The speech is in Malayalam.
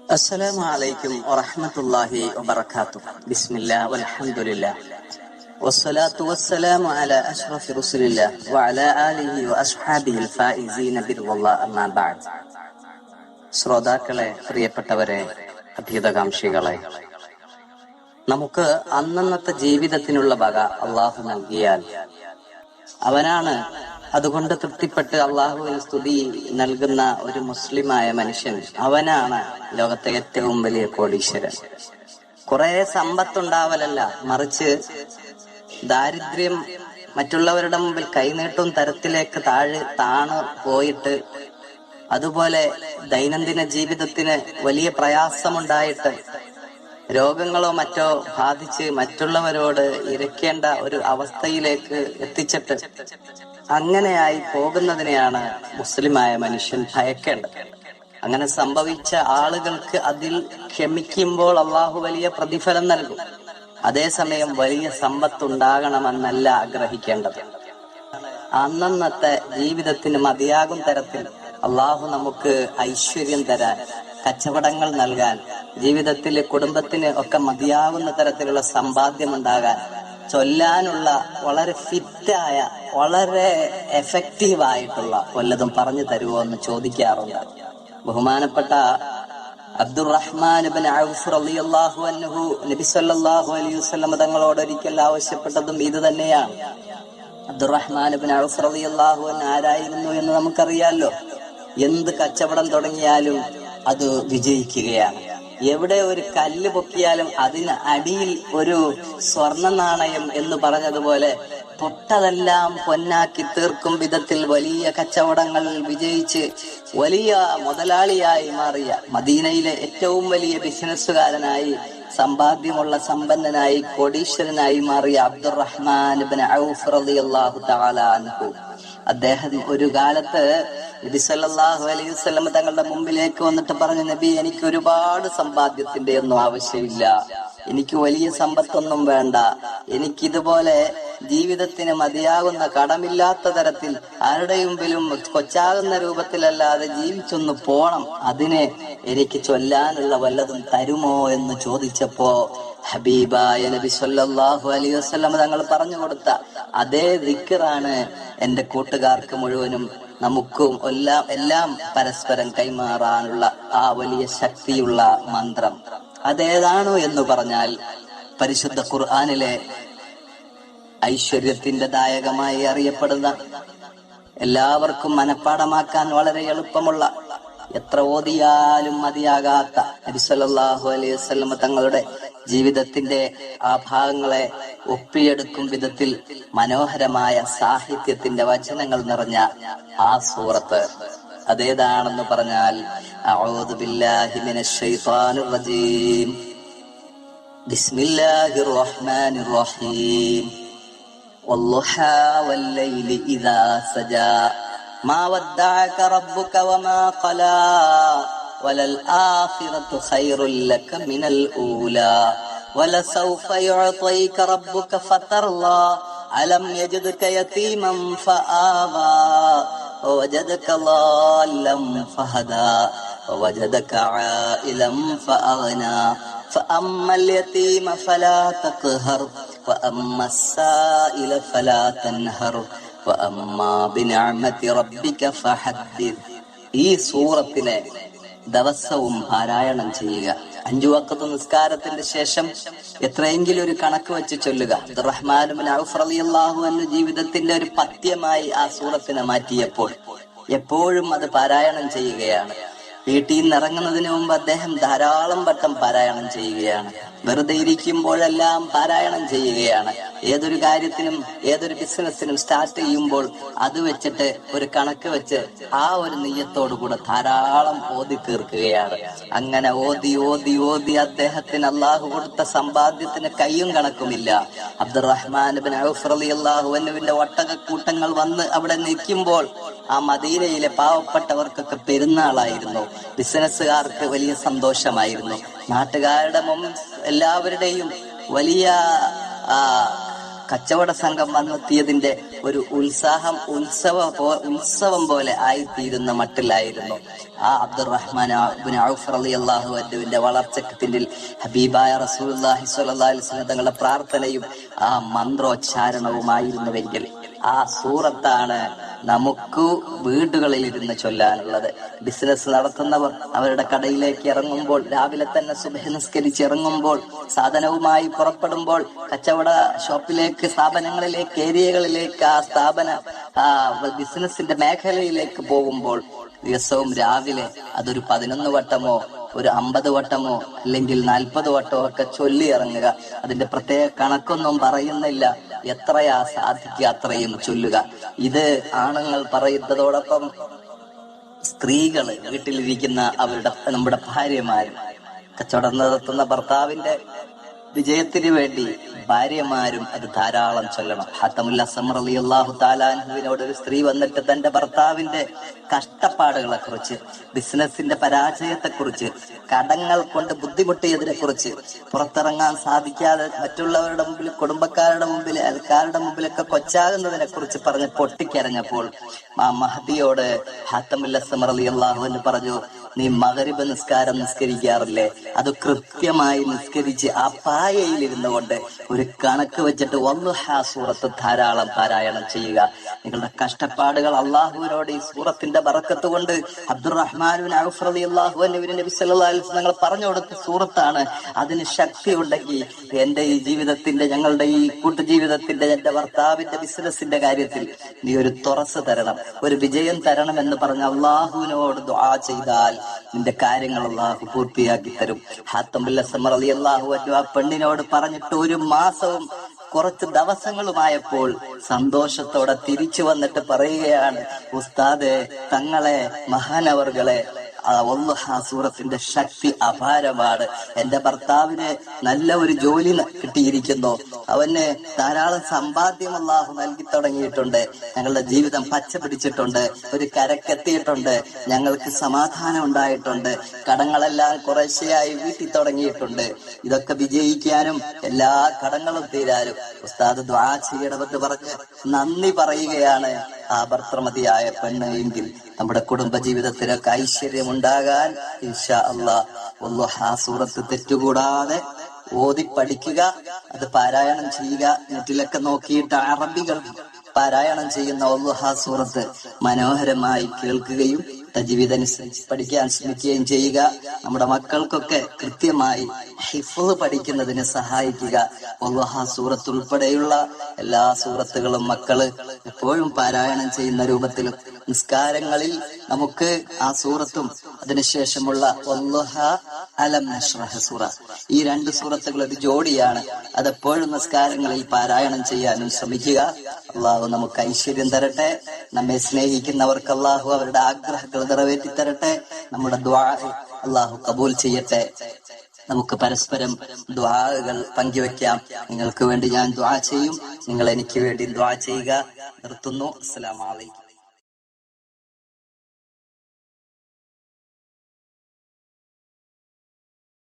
السلام عليكم ورحمة الله وبركاته. بسم الله والحمد لله والصلاة والسلام على أشرف رسل الله وعلى آله وأصحابه الفائزين برضا الله أما بعد. ശ്രോതാക്കളെ, പ്രിയപ്പെട്ടവരെ, അഭ്യുതകാംക്ഷികളെ, നമുക്ക് അന്നന്നത്തെ ജീവിതത്തിനുള്ള വക അള്ളാഹു നൽകിയാൽ അവനാണ് അതുകൊണ്ട് തൃപ്തിപ്പെട്ട് അള്ളാഹുവിന് സ്തുതി നൽകുന്ന ഒരു മുസ്ലിമായ മനുഷ്യൻ. അവനാണ് ലോകത്തെ ഏറ്റവും വലിയ കോടീശ്വരൻ. കുറെ സമ്പത്തുണ്ടാവലല്ല, മറിച്ച് ദാരിദ്ര്യം മറ്റുള്ളവരുടെ മുമ്പിൽ കൈനീട്ടും തരത്തിലേക്ക് താണു പോയിട്ട്, അതുപോലെ ദൈനംദിന ജീവിതത്തിന് വലിയ പ്രയാസമുണ്ടായിട്ട്, രോഗങ്ങളോ മറ്റോ ബാധിച്ച് മറ്റുള്ളവരോട് ഇരക്കേണ്ട ഒരു അവസ്ഥയിലേക്ക് എത്തിച്ചിട്ട് അങ്ങനെയായി പോകുന്നതിനെയാണ് മുസ്ലിമായ മനുഷ്യൻ ഭയക്കേണ്ടത്. അങ്ങനെ സംഭവിച്ച ആളുകൾക്ക് അതിൽ ക്ഷമിക്കുമ്പോൾ അള്ളാഹു വലിയ പ്രതിഫലം നൽകും. അതേസമയം വലിയ സമ്പത്തുണ്ടാകണമെന്നല്ല ആഗ്രഹിക്കേണ്ടത്. അന്നന്നത്തെ ജീവിതത്തിന് മതിയാകും തരത്തിൽ അള്ളാഹു നമുക്ക് ഐശ്വര്യം തരാൻ, കച്ചവടങ്ങൾ നൽകാൻ, ജീവിതത്തിലെ കുടുംബത്തിന് ഒക്കെ മതിയാകുന്ന തരത്തിലുള്ള സമ്പാദ്യം ഉണ്ടാകാൻ, ചൊല്ലാനുള്ള വളരെ ഫിറ്റായ, വളരെ എഫക്റ്റീവായിട്ടുള്ള വല്ലതും പറഞ്ഞു തരുമോ എന്ന് ചോദിക്കാറുണ്ട്. ബഹുമാനപ്പെട്ട അബ്ദുറഹ്മാൻ ഇബ്നു ഔഫ് റളിയല്ലാഹു അൻഹു നബി സല്ലല്ലാഹു അലൈഹി വസല്ലം തങ്ങളോട് ഒരിക്കൽ ആവശ്യപ്പെട്ടതും ഇത് തന്നെയാണ്. അബ്ദുറഹ്മാൻ ഇബ്നു ഔഫ് റളിയല്ലാഹു അൻഹു ആരായിരുന്നു എന്ന് നമുക്കറിയാലോ. എന്ത് കച്ചവടം തുടങ്ങിയാലും അത് വിജയിക്കുകയാണ്. എവിടെ ഒരു കല്ല് പൊക്കിയാലും അതിന് അടിയിൽ ഒരു സ്വർണ്ണ നാണയം എന്ന് പറഞ്ഞതുപോലെ തൊട്ടതെല്ലാം പൊന്നാക്കി തീർക്കും വിധത്തിൽ വലിയ കച്ചവടങ്ങൾ വിജയിച്ച് വലിയ മുതലാളിയായി മാറിയ, മദീനയിലെ ഏറ്റവും വലിയ ബിസിനസ്സുകാരനായി, സമ്പാദ്യമുള്ള സമ്പന്നനായി, കോടീശ്വരനായി മാറിയ അബ്ദുറഹ്മാൻ ഇബ്നു ഔഫ് റളിയല്ലാഹു തആല അൻഹു, അദ്ദേഹം ഒരു കാലത്ത് നബി സല്ലല്ലാഹു അലൈഹി വസല്ലം തങ്ങളുടെ മുമ്പിലേക്ക് വന്നിട്ട് പറഞ്ഞു, നബി, എനിക്ക് ഒരുപാട് സമ്പാദ്യത്തിന്റെ ഒന്നും ആവശ്യമില്ല, എനിക്ക് വലിയ സമ്പത്തൊന്നും വേണ്ട, എനിക്കിതുപോലെ ജീവിതത്തിന് മതിയാകുന്ന കടമില്ലാത്ത തരത്തിൽ ആരുടെ മുമ്പിലും കൊച്ചാകുന്ന രൂപത്തിലല്ലാതെ ജീവിച്ചൊന്ന് പോണം, അതിനെ എനിക്ക് ചൊല്ലാനുള്ള വല്ലതും തരുമോ എന്ന് ചോദിച്ചപ്പോ ഹബീബായ നബി സല്ലല്ലാഹു അലൈഹി വസല്ലം തങ്ങൾ പറഞ്ഞു കൊടുത്ത അതേ ദിക്റാണ് എന്റെ കൂട്ടുകാർക്ക് മുഴുവനും, നമുക്കും എല്ലാം പരസ്പരം കൈമാറാനുള്ള ആ വലിയ ശക്തിയുള്ള മന്ത്രം. അതേതാണോ എന്ന് പറഞ്ഞാൽ പരിശുദ്ധ ഖുർആനിലെ ഐശ്വര്യത്തിന്റെ ദായകമായി അറിയപ്പെടുന്ന, എല്ലാവർക്കും മനഃപ്പാടമാക്കാൻ വളരെ എളുപ്പമുള്ള, എത്ര ഓതിയാലും മതിയാകാത്ത നബി സല്ലല്ലാഹു അലൈഹി വസല്ലം തങ്ങളുടെ ജീവിതത്തിന്റെ ആ ഭാഗങ്ങളെ ഒപ്പിയെടുക്കും വിധത്തിൽ മനോഹരമായ സാഹിത്യത്തിന്റെ വചനങ്ങൾ നിറഞ്ഞ ആ സൂറത്ത് അതേതാണെന്ന് പറഞ്ഞാൽ അഊദു ബില്ലാഹി മിനശ് ശൈത്വാനിർ റജീം ബിസ്മില്ലാഹിർ റഹ്മാനിർ റഹീം വല്ളുഹാ വല്ലൈലി ഇദാ സജാ മാ വദ്ദഅക റബ്ബുക വമാ ഖലാ വലൽ ആഖിറതു ഖൈറുൽ ലക മിനൽ ഊലാ വലസൗഫ യുഅതീക റബ്ബുക ഫതർലാ അലം യജിദ്ക യതീമൻ ഫആവാ വവജദക ളാല്ലൻ ഫഹദാ വവജദക ആയിലൻ ഫഅഗ്നാ ഫഅമ്മൽ യതീമ ഫലാ തഖ്ഹർ വഅമ്മസ് സായില ഫലാ തൻഹർ വഅമ്മാ ബിനിഅമതി റബ്ബിക ഫഹദ്ദിർ. ഈ സൂറത്തിലെ ദിവസവും പാരായണം ചെയ്യുക. 5 വഖത്ത് നിസ്കാരത്തിന്റെ ശേഷം എത്രയെങ്കിലും ഒരു കണക്ക് വെച്ച് ചൊല്ലുക. അബ്ദുറഹ്മാൻ ഇബ്നു ഔഫ് റളിയല്ലാഹു അൻഹു ജീവിതത്തിന്റെ ഒരു പഥ്യമായി ആ സൂറത്തിനെ മാറ്റിയപ്പോൾ എപ്പോഴും അത് പാരായണം ചെയ്യുകയാണ്. വീട്ടിൽ നിന്ന് ഇറങ്ങുന്നതിന് മുമ്പ് അദ്ദേഹം ധാരാളം വട്ടം പാരായണം ചെയ്യുകയാണ്. വെറുതെ ഇരിക്കുമ്പോഴെല്ലാം പാരായണം ചെയ്യുകയാണ്. ഏതൊരു കാര്യത്തിനും ഏതൊരു ബിസിനസ്സിനും സ്റ്റാർട്ട് ചെയ്യുമ്പോൾ അത് വെച്ചിട്ട് ഒരു കണക്ക് വെച്ച് ആ ഒരു നിയ്യത്തോടുകൂടെ ധാരാളം ഓതി തീർക്കുകയാണ്. അങ്ങനെ ഓതി ഓതി ഓതി അദ്ദേഹത്തിന് അള്ളാഹു കൊടുത്ത സമ്പാദ്യത്തിന് കയ്യും കണക്കുമില്ല. അബ്ദുറഹ്മാൻ ഇബ്നു ഔഫ് റളിയല്ലാഹു അൻഹുവിന്റെ ഒട്ടകക്കൂട്ടങ്ങൾ വന്ന് അവിടെ നിൽക്കുമ്പോൾ ആ മദീനയിലെ പാവപ്പെട്ടവർക്കൊക്കെ പെരുന്നാളായിരുന്നു. ബിസിനസ്സുകാർക്ക് വലിയ സന്തോഷമായിരുന്നു. നാട്ടുകാരുടെ എല്ലാവരുടെയും വലിയ കച്ചവട സംഘം വന്നെത്തിയതിന്റെ ഒരു ഉത്സവം പോലെ ആയിത്തീരുന്ന മട്ടിലായിരുന്നു ആ അബ്ദുറഹ്മാൻ ഇബ്നു ഔഫ് റളിയല്ലാഹു അൻഹുവിന്റെ വളർച്ചയ്ക്ക് പിന്നിൽ ഹബീബായ റസൂലുള്ളാഹി സ്വല്ലല്ലാഹു അലൈഹി വസല്ലം തങ്ങളുടെ പ്രാർത്ഥനയും ആ മന്ത്രോച്ചാരണവുമായിരുന്നുവെങ്കിൽ ആ സൂറത്താണ് നമുക്ക് വീടുകളിൽ ഇരുന്ന് ചൊല്ലാനുള്ളത്. ബിസിനസ് നടത്തുന്നവർ അവരുടെ കടയിലേക്ക് ഇറങ്ങുമ്പോൾ, രാവിലെ തന്നെ സുബ്ഹ് നിസ്കരിച്ച് ഇറങ്ങുമ്പോൾ, സാധനവുമായി പുറപ്പെടുമ്പോൾ, കച്ചവട ഷോപ്പിലേക്ക്, സ്ഥാപനങ്ങളിലേക്ക്, ഏരിയകളിലേക്ക്, ആ ബിസിനസിന്റെ മേഖലയിലേക്ക് പോകുമ്പോൾ ദിവസവും രാവിലെ അതൊരു 11 വട്ടമോ ഒരു 50 വട്ടമോ അല്ലെങ്കിൽ 40 വട്ടമോ ഒക്കെ ചൊല്ലി ഇറങ്ങുക. അതിന്റെ പ്രത്യേക കണക്കൊന്നും പറയുന്നില്ല, എത്രയാ സാധിക്കുക അത്രയും ചൊല്ലുക. ഇത് ആണുങ്ങൾ പറയുന്നതോടൊപ്പം സ്ത്രീകള്, വീട്ടിലിരിക്കുന്ന നമ്മുടെ ഭാര്യമാരും, കച്ചവടം നടത്തുന്ന ഭർത്താവിന്റെ വിജയത്തിന് വേണ്ടി ഭാര്യമാരും അത് ധാരാളം ചൊല്ലണം. ഹത്തമുൽ അസ്സം റളിയല്ലാഹു തആല അൻഹുവിനോട് ഒരു സ്ത്രീ വന്നിട്ട് തന്റെ ഭർത്താവിന്റെ കഷ്ടപ്പാടുകളെ കുറിച്ച്, ബിസിനസിന്റെ പരാജയത്തെ കുറിച്ച്, കടങ്ങൾ കൊണ്ട് ബുദ്ധിമുട്ടിയതിനെ കുറിച്ച്, പുറത്തിറങ്ങാൻ സാധിക്കാതെ മറ്റുള്ളവരുടെ മുമ്പിൽ, കുടുംബക്കാരുടെ മുമ്പിൽ, അയൽക്കാരുടെ മുമ്പിലൊക്കെ കൊച്ചാകുന്നതിനെ കുറിച്ച് പറഞ്ഞ് പൊട്ടിക്കരഞ്ഞപ്പോൾ ആ മഹദിയോട് ഹത്തമുൽ അസ്സം റളിയല്ലാഹു അൻഹു പറഞ്ഞു, നീ മഗ്‌രിബ് നിസ്കാരം നിസ്കരിക്കാറില്ലേ? അത് കൃത്യമായി നിസ്കരിച്ച് ആ പായയിലിരുന്നു കൊണ്ട് ഒരു കണക്ക് വെച്ചിട്ട് വള്ളുഹാ സൂറത്ത് ധാരാളം പാരായണം ചെയ്യുക. നിങ്ങളുടെ കഷ്ടപ്പാടുകൾ അള്ളാഹുവിനോട് ഈ സൂറത്തിന്റെ ബറക്കത്ത് കൊണ്ട് അബ്ദുറഹ്മാൻ ഇബ്നു ഔഫ് റളിയല്ലാഹു അൻഹു നബി സല്ലല്ലാഹു അലൈഹി വസല്ലം പറഞ്ഞു കൊടുത്ത സൂറത്താണ്. അതിന് ശക്തി ഉണ്ടെങ്കിൽ എന്റെ ഈ ജീവിതത്തിന്റെ, ഞങ്ങളുടെ ഈ കൂട്ടുജീവിതത്തിന്റെ, എന്റെ ഭർത്താവിന്റെ ബിസിനസിന്റെ കാര്യത്തിൽ നീ ഒരു തുറസ് തരണം, ഒരു വിജയം തരണം എന്ന് പറഞ്ഞ് അള്ളാഹുവിനോട് ദുആ ചെയ്താൽ നിന്റെ കാര്യങ്ങൾ അള്ളാഹു പൂർത്തിയാക്കി തരും. ഹാത്തമുൽ അസ്സം റളിയല്ലാഹു അൻഹു ആ പെണ്ണിനോട് പറഞ്ഞിട്ട് 1 മാസവും കുറച്ച് ദിവസങ്ങളുമായപ്പോൾ സന്തോഷത്തോടെ തിരിച്ചു വന്നിട്ട് പറയുകയാണ്, ഉസ്താദെ, തങ്ങളെ, മഹാനവർകളെ, സൂറത്തിന്റെ ശക്തി അപാരമാണ്. എന്റെ ഭർത്താവിന് നല്ല ഒരു ജോലി കിട്ടിയിരിക്കുന്നു, അവന് ധാരാളം സമ്പാദ്യം അല്ലാഹു നൽകി തുടങ്ങിയിട്ടുണ്ട്, ഞങ്ങളുടെ ജീവിതം പച്ച പിടിച്ചിട്ടുണ്ട്, ഒരു കരക്കെത്തിയിട്ടുണ്ട്, ഞങ്ങൾക്ക് സമാധാനം ഉണ്ടായിട്ടുണ്ട്, കടങ്ങളെല്ലാം കുറേശ്ശെയായി വീട്ടി തുടങ്ങിയിട്ടുണ്ട്. ഇതൊക്കെ വിജയിക്കാനും എല്ലാ കടങ്ങളും തീരാനും ഉസ്താദ് ദുആ ചെയ്യണമെന്ന് പറഞ്ഞ് നന്ദി പറയുകയാണ് ആ ഭർത്തൃമതിയായ പെണ്ണ്. എങ്കിൽ നമ്മുടെ കുടുംബ ജീവിതത്തിലൊക്കെ ഐശ്വര്യം ഉണ്ടാകാൻ ഇൻഷാ അല്ലാഹ് വള്ളുഹാ സൂറത്ത് തെറ്റുകൂടാതെ ഓതി പഠിക്കുക, അത് പാരായണം ചെയ്യുക. നെറ്റിലൊക്കെ നോക്കിയിട്ട് അറബികൾ പാരായണം ചെയ്യുന്ന വള്ളുഹാ സൂറത്ത് മനോഹരമായി കേൾക്കുകയും തജ്വീദനുസരിച്ച് പഠിക്കാൻ ശ്രമിക്കുകയും ചെയ്യുക. നമ്മുടെ മക്കൾക്കൊക്കെ കൃത്യമായി ഹിഫ്ള് പഠിക്കുന്നതിന് സഹായിക്കുക. വള്ളുഹാ സൂറത്ത് ഉൾപ്പെടെയുള്ള എല്ലാ സൂറത്തുകളും മക്കള് എപ്പോഴും പാരായണം ചെയ്യുന്ന രൂപത്തിലും നിസ്കാരങ്ങളിൽ നമുക്ക് ആ സൂറത്തും അതിനുശേഷമുള്ള വള്ളുഹാ അലം നശ്റഹ് സൂറ, ഈ 2 സൂറത്തുകൾ ഒരു ജോഡിയാണ്. അതെപ്പോഴും നിസ്കാരങ്ങളിൽ പാരായണം ചെയ്യാനും ശ്രമിക്കുക. അള്ളാഹു നമുക്ക് ഐശ്വര്യം തരട്ടെ. നമ്മെ സ്നേഹിക്കുന്നവർക്ക് അള്ളാഹു അവരുടെ ആഗ്രഹങ്ങൾ നിറവേറ്റി തരട്ടെ. നമ്മുടെ ദുആ അള്ളാഹു കബൂൽ ചെയ്യട്ടെ. നമുക്ക് പരസ്പരം ദുആകൾ പങ്കുവെക്കാം. നിങ്ങൾക്ക് വേണ്ടി ഞാൻ ദുആ ചെയ്യും, നിങ്ങൾ എനിക്ക് വേണ്ടി ദുആ ചെയ്യുക. നിർത്തുന്നു. അസ്സലാമു അലൈക്കും.